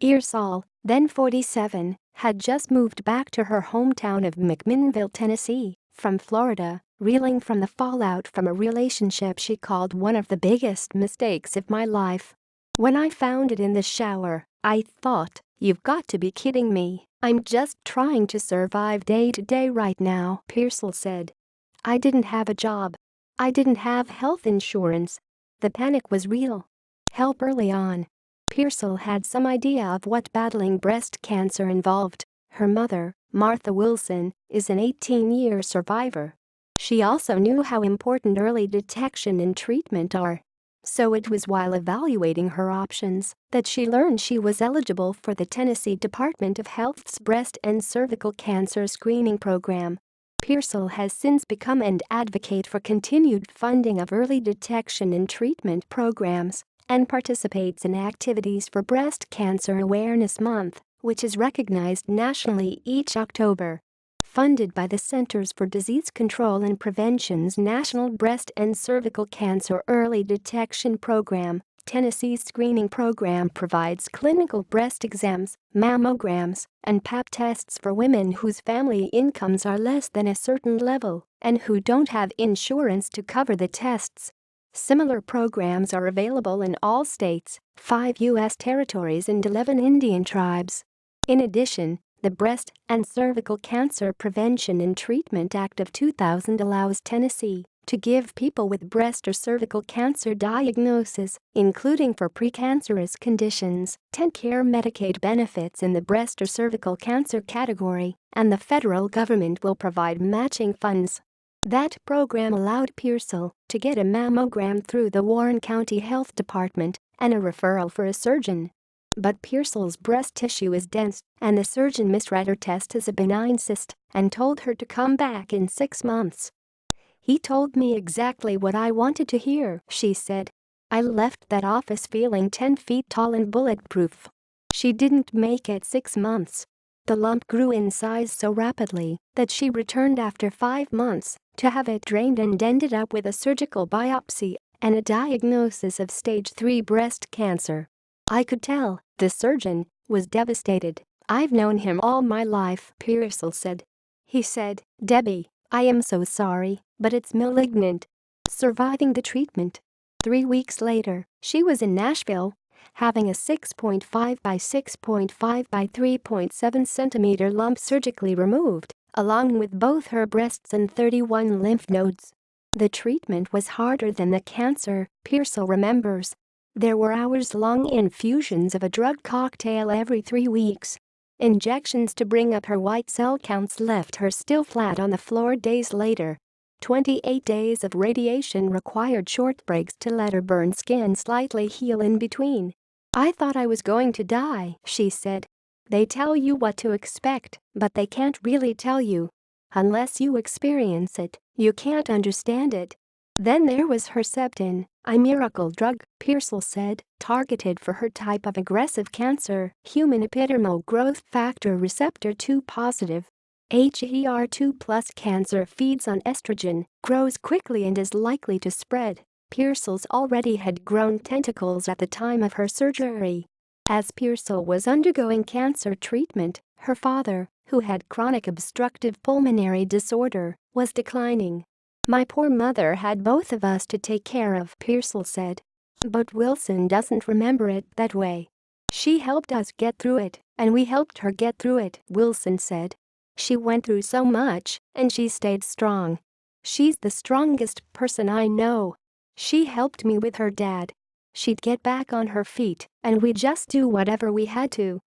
Pearsall, then 47, had just moved back to her hometown of McMinnville, Tennessee, from Florida, reeling from the fallout from a relationship she called one of the biggest mistakes of my life. "When I found it in the shower, I thought, you've got to be kidding me, I'm just trying to survive day to day right now," Pearsall said. "I didn't have a job. I didn't have health insurance. The panic was real. Help early on." Pearsall had some idea of what battling breast cancer involved. Her mother, Martha Wilson, is an 18-year survivor. She also knew how important early detection and treatment are. So it was while evaluating her options that she learned she was eligible for the Tennessee Department of Health's breast and cervical cancer screening program. Pearsall has since become an advocate for continued funding of early detection and treatment programs and participates in activities for Breast Cancer Awareness Month, which is recognized nationally each October. Funded by the Centers for Disease Control and Prevention's National Breast and Cervical Cancer Early Detection Program, Tennessee's screening program provides clinical breast exams, mammograms, and Pap tests for women whose family incomes are less than a certain level and who don't have insurance to cover the tests. Similar programs are available in all states, 5 U.S. territories and 11 Indian tribes. In addition, the Breast and Cervical Cancer Prevention and Treatment Act of 2000 allows Tennessee to give people with breast or cervical cancer diagnosis, including for precancerous conditions, TennCare Medicaid benefits in the breast or cervical cancer category, and the federal government will provide matching funds. That program allowed Pearsall to get a mammogram through the Warren County Health Department and a referral for a surgeon. But Pearsall's breast tissue is dense, and the surgeon misread her test as a benign cyst and told her to come back in 6 months. "He told me exactly what I wanted to hear," she said. "I left that office feeling 10 feet tall and bulletproof." She didn't make it 6 months. The lump grew in size so rapidly that she returned after 5 months to have it drained and ended up with a surgical biopsy and a diagnosis of stage 3 breast cancer. "I could tell," the surgeon was devastated. "I've known him all my life," Pearsall said. "He said, 'Debbie, I am so sorry, but it's malignant.'" Surviving the treatment. 3 weeks later, she was in Nashville, having a 6.5 by 6.5 by 3.7 centimeter lump surgically removed, along with both her breasts and 31 lymph nodes. The treatment was harder than the cancer, Pearsall remembers. There were hours-long infusions of a drug cocktail every 3 weeks. Injections to bring up her white cell counts left her still flat on the floor days later. 28 days of radiation required short breaks to let her burned skin slightly heal in between. "I thought I was going to die," she said. "They tell you what to expect, but they can't really tell you. Unless you experience it, you can't understand it." Then there was Herceptin, a miracle drug, Pearsall said, targeted for her type of aggressive cancer, human epidermal growth factor receptor 2 positive. HER2+ cancer feeds on estrogen, grows quickly and is likely to spread. Pearsall's already had grown tentacles at the time of her surgery. As Pearsall was undergoing cancer treatment, her father, who had chronic obstructive pulmonary disorder, was declining. "My poor mother had both of us to take care of," Pearsall said. "But Wilson doesn't remember it that way. She helped us get through it, and we helped her get through it," Wilson said. "She went through so much, and she stayed strong. She's the strongest person I know. She helped me with her dad. She'd get back on her feet, and we'd just do whatever we had to."